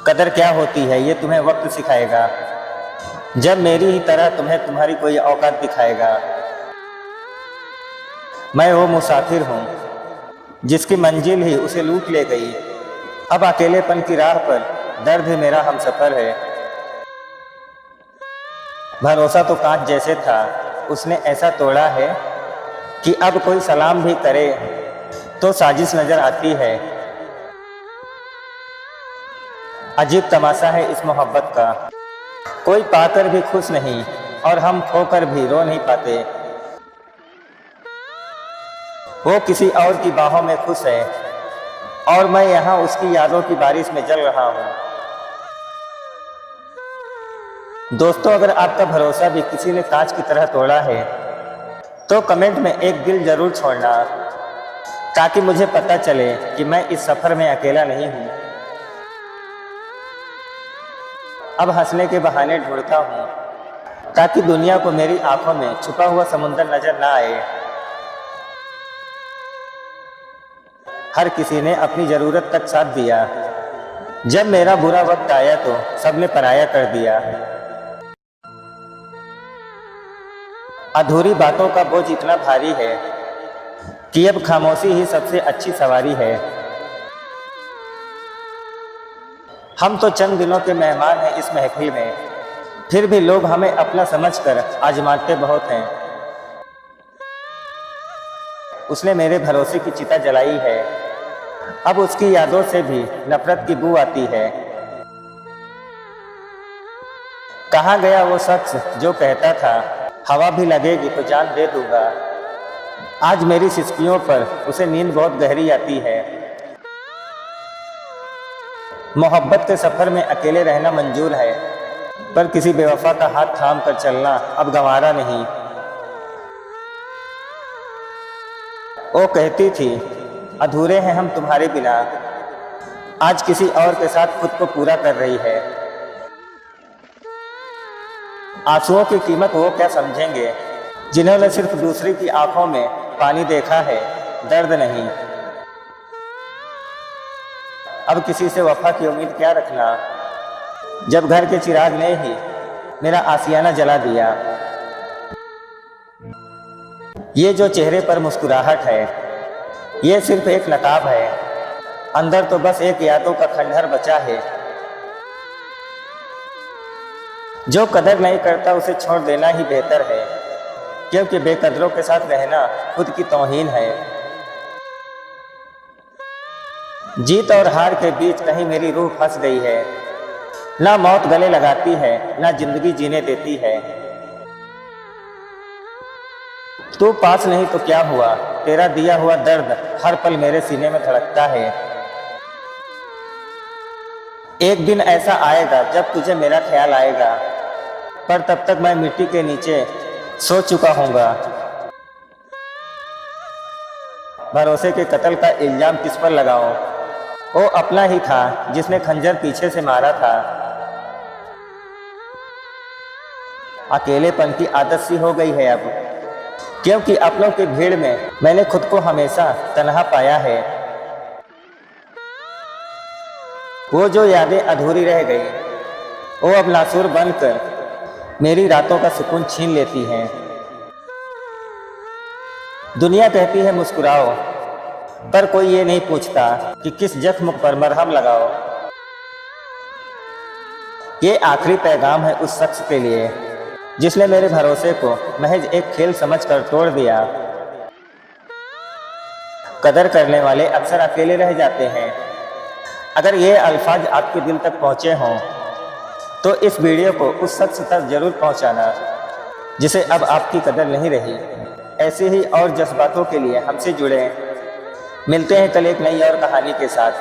कदर क्या होती है ये तुम्हें वक्त सिखाएगा, जब मेरी ही तरह तुम्हें तुम्हारी कोई औकात दिखाएगा। मैं वो मुसाफिर हूँ जिसकी मंजिल ही उसे लूट ले गई। अब अकेलेपन की राह पर दर्द ही मेरा हमसफर है। भरोसा तो कांच जैसे था, उसने ऐसा तोड़ा है कि अब कोई सलाम भी करे तो साजिश नजर आती है। अजीब तमाशा है इस मोहब्बत का, कोई पाकर भी खुश नहीं और हम खोकर भी रो नहीं पाते। वो किसी और की बाहों में खुश है और मैं यहाँ उसकी यादों की बारिश में जल रहा हूँ। दोस्तों, अगर आपका भरोसा भी किसी ने कांच की तरह तोड़ा है तो कमेंट में एक दिल जरूर छोड़ना, ताकि मुझे पता चले कि मैं इस सफ़र में अकेला नहीं हूँ। अब हंसने के बहाने ढूंढता हूँ ताकि दुनिया को मेरी आंखों में छुपा हुआ समुंदर नजर ना आए। हर किसी ने अपनी ज़रूरत तक साथ दिया, जब मेरा बुरा वक्त आया तो सबने पराया कर दिया। अधूरी बातों का बोझ इतना भारी है कि अब खामोशी ही सबसे अच्छी सवारी है। हम तो चंद दिनों के मेहमान हैं इस महफिल में, फिर भी लोग हमें अपना समझकर आजमाते बहुत हैं। उसने मेरे भरोसे की चिता जलाई है, अब उसकी यादों से भी नफरत की बू आती है। कहाँ गया वो शख्स जो कहता था हवा भी लगेगी तो जान दे दूंगा। आज मेरी सिसकियों पर उसे नींद बहुत गहरी आती है। मोहब्बत के सफ़र में अकेले रहना मंजूर है, पर किसी बेवफा का हाथ थाम कर चलना अब गंवारा नहीं। वो कहती थी अधूरे हैं हम तुम्हारे बिना, आज किसी और के साथ खुद को पूरा कर रही है। आंसुओं की कीमत वो क्या समझेंगे जिन्होंने सिर्फ दूसरे की आंखों में पानी देखा है, दर्द नहीं। अब किसी से वफा की उम्मीद क्या रखना, जब घर के चिराग ने ही मेरा आशियाना जला दिया। ये जो चेहरे पर मुस्कुराहट है ये सिर्फ एक नकाब है, अंदर तो बस एक यादों का खंडहर बचा है। जो कदर नहीं करता उसे छोड़ देना ही बेहतर है, क्योंकि बेकदरों के साथ रहना खुद की तौहीन है। जीत और हार के बीच कहीं मेरी रूह फंस गई है, ना मौत गले लगाती है ना जिंदगी जीने देती है। तू पास नहीं तो क्या हुआ, तेरा दिया हुआ दर्द हर पल मेरे सीने में धड़कता है। एक दिन ऐसा आएगा जब तुझे मेरा ख्याल आएगा, पर तब तक मैं मिट्टी के नीचे सो चुका हूँगा। भरोसे के कत्ल का इल्जाम किस पर लगाऊं? वो अपना ही था जिसने खंजर पीछे से मारा था। अकेलेपन की आदत सी हो गई है अब, क्योंकि अपनों की भीड़ में मैंने खुद को हमेशा तन्हा पाया है। वो जो यादें अधूरी रह गई वो अब नासूर बनकर मेरी रातों का सुकून छीन लेती हैं। दुनिया कहती है मुस्कुराओ, पर कोई ये नहीं पूछता कि किस जख्म पर मरहम लगाओ। ये आखिरी पैगाम है उस शख्स के लिए जिसने मेरे भरोसे को महज एक खेल समझकर तोड़ दिया। कदर करने वाले अक्सर अकेले रह जाते हैं। अगर ये अल्फाज आपके दिल तक पहुँचे हों तो इस वीडियो को उस शख्स तक जरूर पहुँचाना जिसे अब आपकी कदर नहीं रही। ऐसे ही और जज्बातों के लिए हमसे जुड़ें। मिलते हैं कल एक नई और कहानी के साथ।